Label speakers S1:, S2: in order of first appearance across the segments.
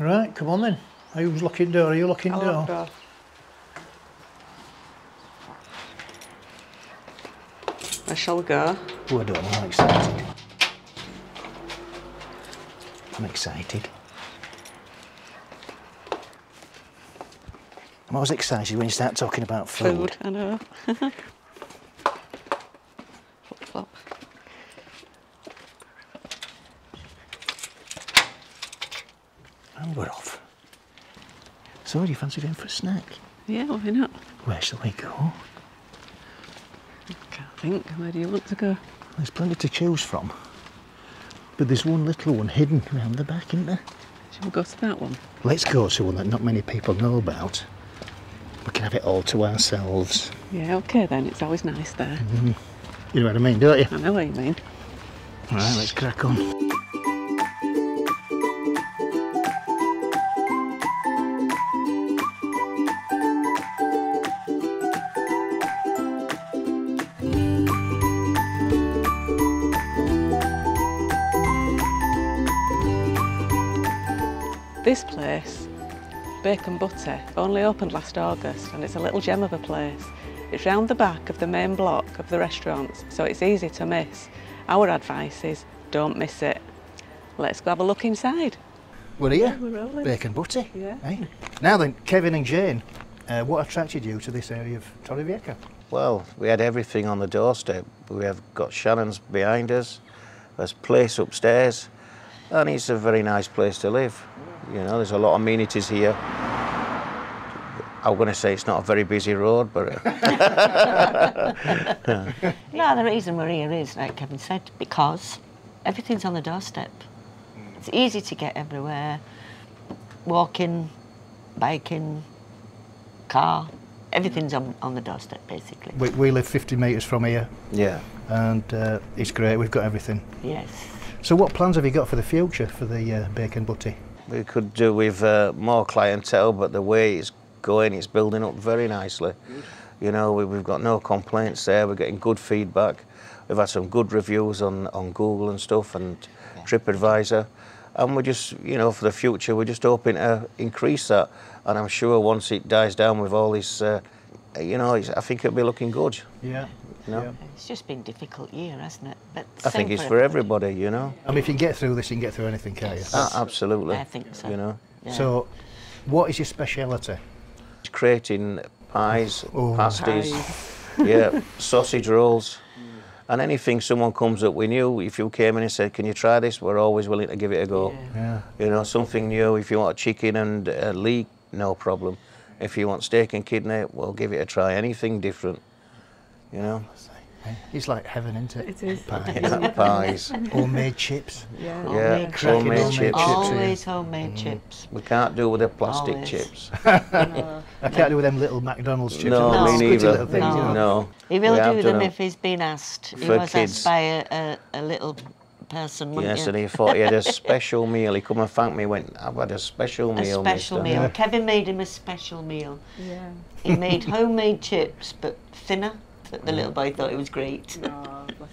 S1: Right, come on then. Who's locking door? Are you locking door?
S2: I shall go.
S1: Oh, I don't know, I'm excited. I'm excited. I'm always excited when you start talking about food.
S2: I know. Flop, flop.
S1: And we're off. So, do you fancy going for a snack?
S2: Yeah, why not?
S1: Where shall we go?
S2: I can't think. Where do you want to go?
S1: There's plenty to choose from. But there's one little one hidden around the back, isn't there?
S2: Shall we go to that one?
S1: Let's go to one that not many people know about. We can have it all to ourselves.
S2: Yeah, okay then. It's always nice there.
S1: You know what I mean, don't you?
S2: I know what you mean.
S1: All right, let's crack on.
S2: This place, Bacon Butty, only opened last August and it's a little gem of a place. It's round the back of the main block of the restaurants, so it's easy to miss. Our advice is don't miss it. Let's go have a look inside.
S1: We're here.
S2: Yeah, we're rolling.
S1: Bacon Butty.
S2: Yeah.
S1: Hey. Now then, Kevin and Jane, what attracted you to this area of Torrevieja?
S3: Well, we had everything on the doorstep. We have got Shannons behind us, there's place upstairs, and it's a very nice place to live. You know, there's a lot of amenities here. I'm going to say it's not a very busy road, but...
S4: No, the reason we're here is, like Kevin said, because everything's on the doorstep. It's easy to get everywhere. Walking, biking, car, everything's on the doorstep, basically.
S1: We live 50 metres from here.
S3: Yeah.
S1: And it's great, we've got everything.
S4: Yes.
S1: So what plans have you got for the future for the Bacon Butty?
S3: We could do with more clientele, but the way it's going, it's building up very nicely. You know, we've got no complaints there, we're getting good feedback. We've had some good reviews on Google and stuff and TripAdvisor. And we're just, you know, for the future, we're just hoping to increase that. And I'm sure once it dies down with all this, you know, I think it'll be looking good.
S1: Yeah.
S3: You know?
S1: Yeah.
S4: It's just been a difficult year, hasn't it? But
S3: I think it's for everybody, you know.
S1: I mean, if you can get through this, you can get through anything, can't you?
S3: Absolutely.
S4: I think so.
S3: You know.
S4: Yeah.
S1: So, what is your speciality?
S3: Creating pies, pasties,
S2: Pies.
S3: yeah, sausage rolls, and anything someone comes up with new. If you came in and said, "Can you try this?" We're always willing to give it a go.
S1: Yeah.
S3: You know, something new. If you want a chicken and a leek, no problem. If you want steak and kidney, we'll give it a try. Anything different, you know.
S1: It's like heaven, isn't it?
S2: It is.
S3: Pies.
S1: Homemade chips.
S2: Yeah.
S3: Yeah,
S1: cracking
S3: homemade chips.
S4: Always homemade chips.
S3: We can't do with the plastic
S4: Always.
S3: chips.
S1: I can't do with them little McDonald's chips.
S3: No,
S4: No.
S3: me
S1: Squidgy
S3: neither.
S1: little things, you know.
S3: No.
S4: He will
S3: We have
S4: do
S3: done
S4: them if he's been asked. He
S3: For
S4: was
S3: kids.
S4: asked by a little person, wasn't
S3: Yes,
S4: he?
S3: and he thought he had a special meal. He come and thanked me. Went, I've had a special
S4: A
S3: meal.
S4: special
S3: mister."
S4: meal. Kevin made him a special meal.
S2: Yeah.
S4: He made homemade chips, but thinner. But the little boy thought it was great.
S2: Oh, bless him.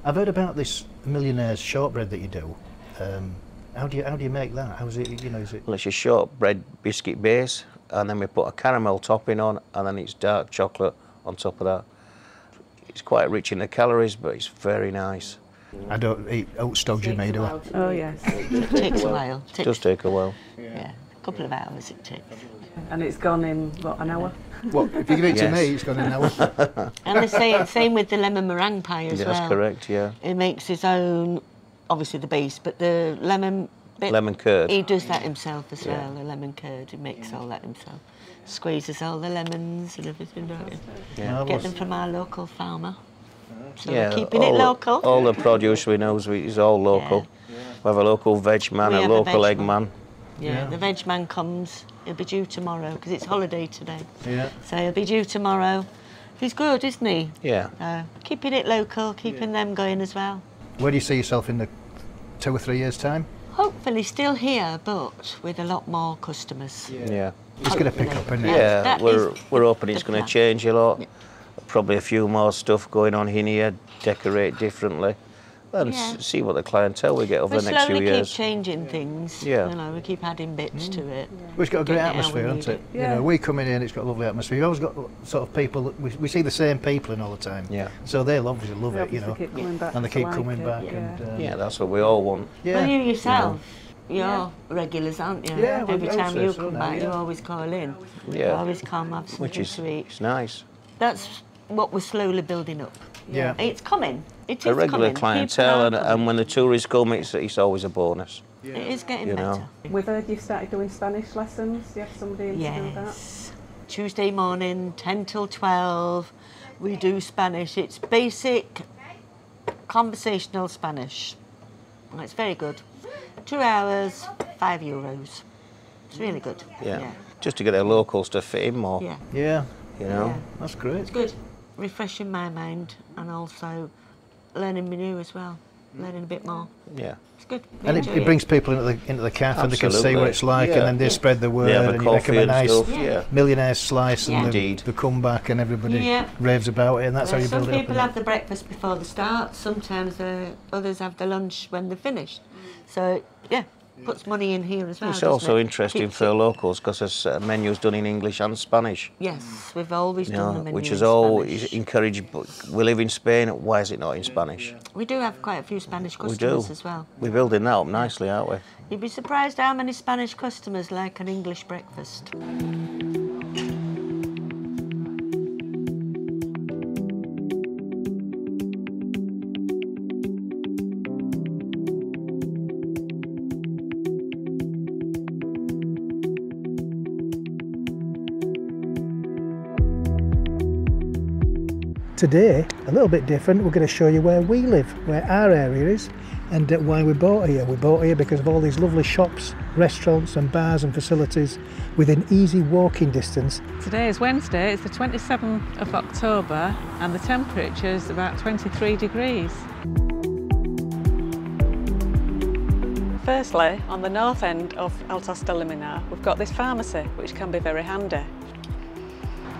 S1: I've heard about this Millionaire's shortbread that you do. How do you make that? How is it? You know, is it?
S3: Well, it's a shortbread biscuit base, and then we put a caramel topping on, and then it's dark chocolate on top of that. It's quite rich in the calories, but it's very nice.
S1: I don't eat oat stodgy, me, do I?
S2: Oh, yes.
S4: It takes a while.
S3: It does take a while.
S4: Yeah, a couple of hours it takes.
S2: And it's gone in, what, an hour?
S1: Well, if you give it to
S3: Yes.
S1: me, it's gone in an hour.
S4: And the same with the lemon meringue pie as
S3: Yeah,
S4: well.
S3: that's correct, yeah.
S4: He makes his own, obviously the base, but the lemon bit.
S3: Lemon curd.
S4: He does that himself as
S3: Yeah.
S4: well, the lemon curd. He makes all that himself. Squeezes all the lemons and everything, don't you?
S3: Yeah.
S4: Get them from our local farmer. So
S3: Yeah,
S4: we're keeping it local.
S3: All the produce we know is all local. We have a local veg man,
S4: We
S3: a
S4: have a
S3: local
S4: veg
S3: egg man.
S4: Yeah, the veg man comes. He'll be due tomorrow because it's holiday today.
S1: Yeah.
S4: So he'll be due tomorrow. He's good, isn't he?
S3: Yeah.
S4: Keeping it local, keeping them going as well.
S1: Where do you see yourself in the 2 or 3 years' time?
S4: Hopefully still here, but with a lot more customers.
S3: Yeah.
S1: It's going to pick up, isn't it?
S3: Yeah,
S4: That
S3: we're
S4: is
S3: hoping
S4: the
S3: it's going
S4: plan.
S3: to change a lot. Probably a few more stuff going on in here, decorate differently. and see what the clientele we get over the next few years.
S4: We slowly keep changing things.
S3: Yeah.
S4: You know, we keep adding bits to it.
S1: Well, it's got a great atmosphere, hasn't it?
S2: Yeah.
S1: You know, we come in here and it's got a lovely atmosphere. You've always got sort of people that we see the same people in all the time.
S3: Yeah.
S1: So they'll obviously love it, you know.
S2: Keep coming back
S1: And they
S2: to
S1: keep
S2: like
S1: coming
S2: it,
S1: back.
S2: yeah.
S1: And,
S3: Yeah, that's what we all want.
S1: yeah.
S4: Well, you yourself, you're regulars, aren't you?
S1: Yeah, well,
S4: Every
S1: I would
S4: time
S1: say
S4: you
S1: so
S4: come
S1: now,
S4: back,
S1: yeah.
S4: you always call in.
S3: Yeah.
S4: You always come have something
S3: Which is
S4: to eat.
S3: it's nice.
S4: That's what we're slowly building up.
S1: Yeah.
S4: It's coming. It is
S3: A regular
S4: coming.
S3: clientele,
S4: People are
S3: and when the tourists come, it's always a bonus.
S4: coming. It is getting
S3: You
S4: better.
S3: know.
S2: We've heard you've started doing Spanish lessons. You have somebody in to do that?
S4: Yes. Tuesday morning, 10 till 12, we do Spanish. It's basic conversational Spanish. And it's very good. 2 hours, €5. It's really good.
S3: Yeah. Just to get our locals to fit in more.
S4: Yeah.
S1: Yeah,
S3: You know.
S4: Yeah.
S1: that's great.
S4: It's good. Refreshing my mind and also learning me new as well. Learning a bit more.
S3: Yeah.
S4: It's good. We
S1: And
S4: enjoy
S1: it brings people into the cafe and they can see
S3: Absolutely.
S1: what it's like,
S3: Yeah.
S1: and then they spread the word,
S3: They have a
S1: and you make them
S3: coffee
S1: a
S3: and
S1: nice
S3: stuff. Yeah.
S1: Millionaire slice,
S4: Yeah.
S1: and
S3: Indeed.
S1: they come back and everybody
S4: Yeah.
S1: raves about it, and that's how you
S4: Some
S1: build it up.
S4: people
S1: isn't
S4: have
S1: it?
S4: the breakfast before they start. Sometimes others have the lunch when they're finished. So yeah, puts money in here as well.
S3: It's
S4: doesn't
S3: also
S4: it?
S3: interesting
S4: Keeps
S3: for
S4: it-
S3: locals because there's menus done in English and Spanish.
S4: Yes, we've always
S3: You
S4: done
S3: know,
S4: the menu
S3: which
S4: in
S3: is all
S4: Spanish.
S3: encouraged. But we live in Spain. Why is it not in Spanish?
S4: We do have quite a few Spanish
S3: We
S4: customers
S3: do.
S4: as well.
S3: We're building that up nicely, aren't we?
S4: You'd be surprised how many Spanish customers like an English breakfast.
S5: Today, a little bit different, we're going to show you where we live, where our area is, and why we bought here. We bought here because of all these lovely shops, restaurants and bars and facilities within easy walking distance.
S2: Today is Wednesday, it's the 27th of October, and the temperature is about 23 degrees. Firstly, on the north end of Altos del Limonar, we've got this pharmacy, which can be very handy.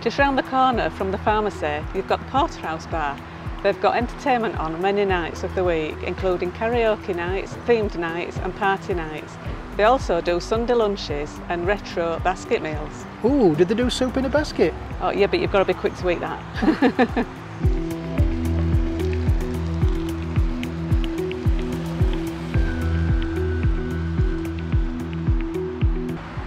S2: Just round the corner from the pharmacy, you've got the Porterhouse Bar. They've got entertainment on many nights of the week, including karaoke nights, themed nights and party nights. They also do Sunday lunches and retro basket meals.
S5: Ooh, did they do soup in a basket?
S2: Oh yeah, but you've got to be quick to eat that.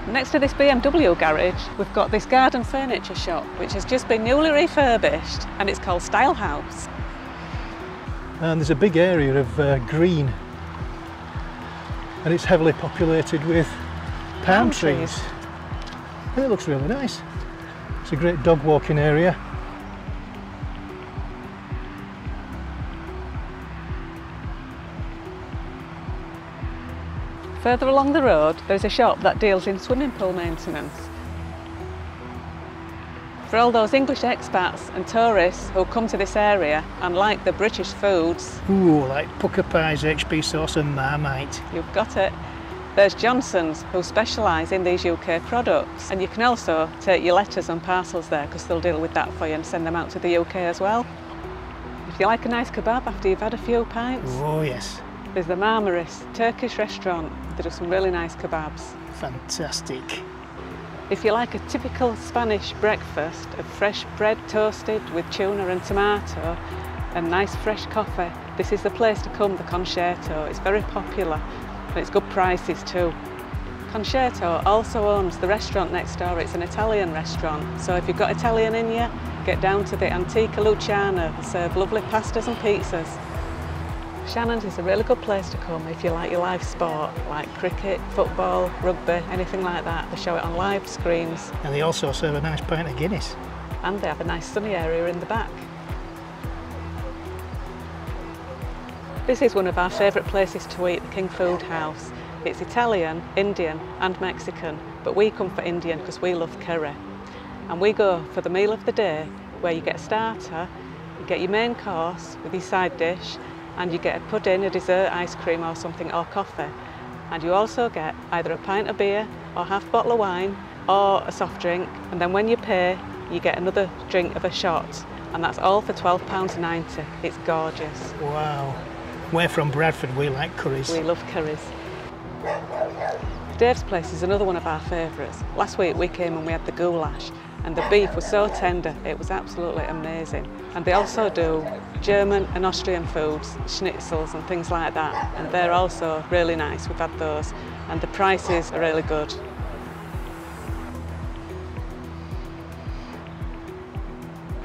S2: Next to this BMW garage, we've got this garden furniture shop, which has just been newly refurbished, and it's called Style House.
S5: And there's a big area of green, and it's heavily populated with palm trees. And it looks really nice. It's a great dog walking area.
S2: Further along the road, there's a shop that deals in swimming pool maintenance. For all those English expats and tourists who come to this area and like the British foods,
S5: Ooh, like pucker pies, HP sauce and Marmite.
S2: you've got it. There's Johnson's, who specialise in these UK products, and you can also take your letters and parcels there because they'll deal with that for you and send them out to the UK as well. If you like a nice kebab after you've had a few pints,
S5: Oh yes,
S2: there's the Marmaris Turkish Restaurant. They do some really nice kebabs.
S5: fantastic.
S2: If you like a typical Spanish breakfast of fresh bread toasted with tuna and tomato and nice fresh coffee, this is the place to come, the Concierto. It's very popular and it's good prices too. Concierto also owns the restaurant next door. It's an Italian restaurant, so if you've got Italian in you, get down to the Antica Lucania. They serve lovely pastas and pizzas. Shannons is a really good place to come if you like your live sport, like cricket, football, rugby, anything like that. They show it on live screens,
S5: And they also serve a nice pint of Guinness.
S2: and they have a nice sunny area in the back. This is one of our favourite places to eat, the King Food House. It's Italian, Indian and Mexican, but we come for Indian because we love curry. And we go for the meal of the day, where you get a starter, you get your main course with your side dish, and you get a pudding, a dessert, ice cream or something, or coffee. And you also get either a pint of beer or half bottle of wine or a soft drink, and then when you pay, you get another drink of a shot, and that's all for £12.90. It's gorgeous.
S5: Wow. We're from Bradford, we like curries.
S2: We love curries. Dave's place is another one of our favourites. Last week we came and we had the goulash, and the beef was so tender, it was absolutely amazing. And they also do German and Austrian foods, schnitzels and things like that, and they're also really nice. We've had those, and the prices are really good.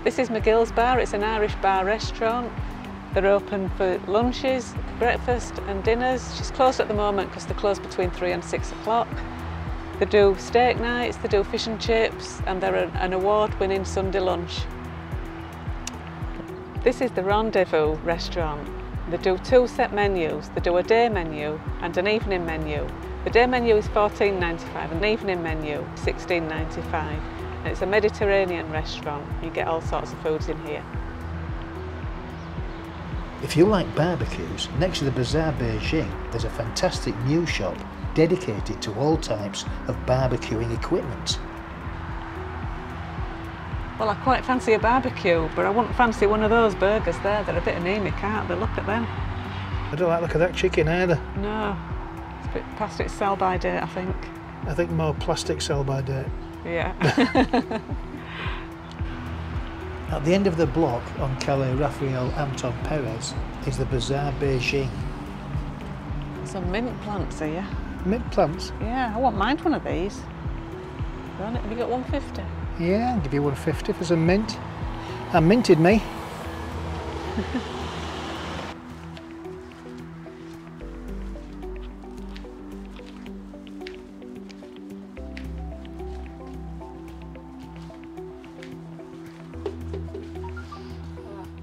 S2: This is McGill's bar. It's an Irish bar restaurant. They're open for lunches, breakfast and dinners. She's closed at the moment because they're closed between 3 and 6 o'clock. They do steak nights, they do fish and chips, and they're an award-winning Sunday lunch. This is the Rendezvous Restaurant. They do 2 set menus. They do a day menu and an evening menu. The day menu is $14.95 and the evening menu $16.95. And it's a Mediterranean restaurant. You get all sorts of foods in here.
S1: If you like barbecues, next to the Bazar Bejing, there's a fantastic new shop dedicated to all types of barbecuing equipment.
S2: Well, I quite fancy a barbecue, but I wouldn't fancy one of those burgers there. They're a bit anemic, aren't they? Look at them.
S5: I don't like the look of that chicken either.
S2: No, it's a bit past its sell-by date, I think.
S5: I think more plastic sell-by date.
S2: Yeah.
S1: At the end of the block on Calle Rafael Anton Perez is the Bazar Bejing.
S2: Some mint plants here.
S5: Mint plants?
S2: Yeah, I won't mind one of these. Have you got 150?
S5: Yeah, I'll give you 150 for some mint. And minted me.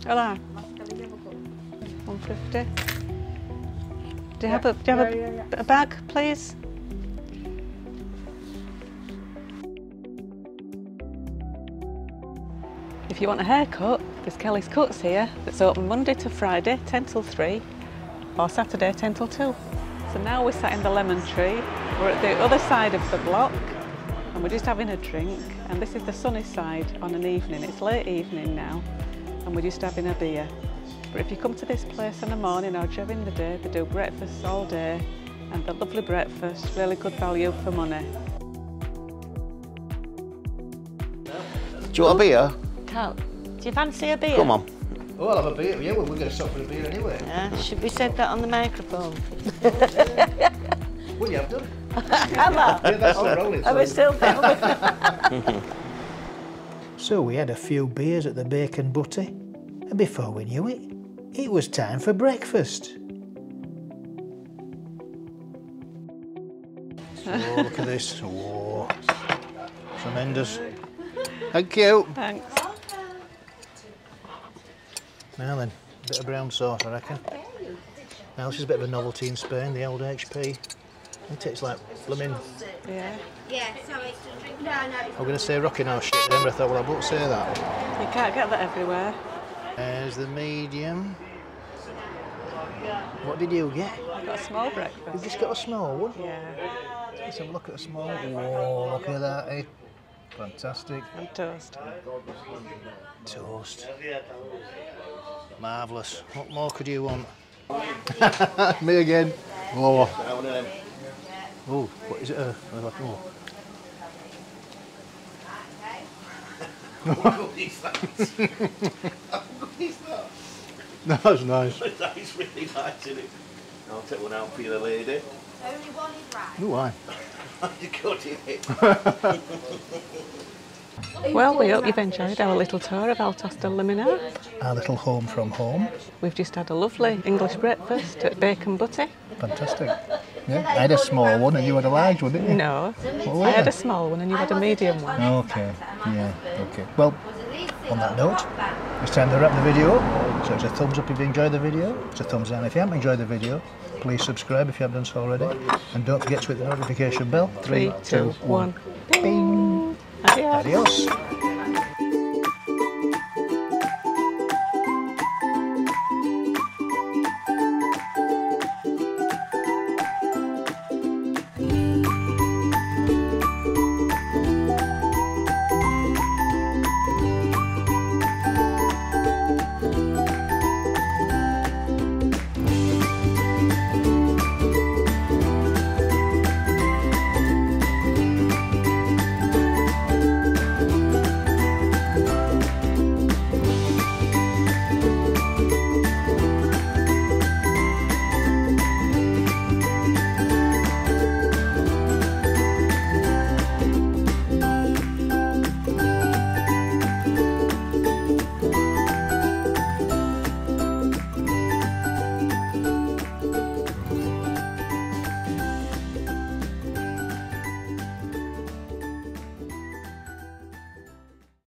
S2: Hello. 150. Do you have a bag, please? If you want a haircut, there's Kelly's Kutz here. That's open Monday to Friday, 10 till 3, or Saturday, 10 till 2. So now we're sat in the lemon tree. We're at the other side of the block, and we're just having a drink. And this is the sunny side on an evening. It's late evening now, and we're just having a beer. But if you come to this place in the morning or during the day, they do breakfast all day, and the lovely breakfast, really good value for money.
S3: Do you want a beer?
S4: Carl, do you fancy a beer?
S3: Come on.
S1: Oh, I'll have a beer. Yeah, well, we're going to stop for a beer anyway.
S4: Should we say that on the microphone?
S1: Well, you have done.
S4: Am I?
S1: Yeah, that's still rolling.
S4: Are we still
S1: So we had a few beers at the Bacon Butty, and before we knew it, it was time for breakfast. So look at this. Oh, tremendous. Thank you.
S2: Thanks.
S1: Now then, a bit of brown sauce, I reckon. Now this is a bit of a novelty in Spain, the old HP. It tastes like blooming.
S2: Yeah.
S6: Yeah, sorry. No.
S1: I'm going to say rocking horse shit then, but I thought, well, I won't say that.
S2: You can't get that everywhere.
S1: There's the medium. What did you get?
S2: I got a small
S1: You
S2: breakfast.
S1: just got a small one?
S2: Yeah,
S1: Let's have a look at a small. Whoa, look at that, eh? Fantastic.
S2: and toast.
S1: Toast. Marvellous. What more could you want? Me again. Oh. Oh, what is it? Oh. That's nice.
S3: That's really nice, isn't it? I'll take one out for you, lady.
S6: Only one is right.
S1: Ooh, aye.
S3: You got it.
S2: Well, we hope you've enjoyed our little tour of Altos del Limonar.
S1: Our little home from home.
S2: We've just had a lovely English breakfast at Bacon Butty.
S1: Fantastic. Yeah, I had a small one and you had a large one, didn't you?
S2: No,
S1: What
S2: I had
S1: were
S2: a small one and you had a medium one.
S1: Okay, yeah, okay. Well, on that note, it's time to wrap the video up. So it's a thumbs up if you enjoyed the video, it's a thumbs down if you haven't enjoyed the video. Please subscribe if you haven't done so already. And don't forget to hit the notification bell.
S2: 3, 2, 1.
S1: Bing.
S2: Adios.
S1: Adios.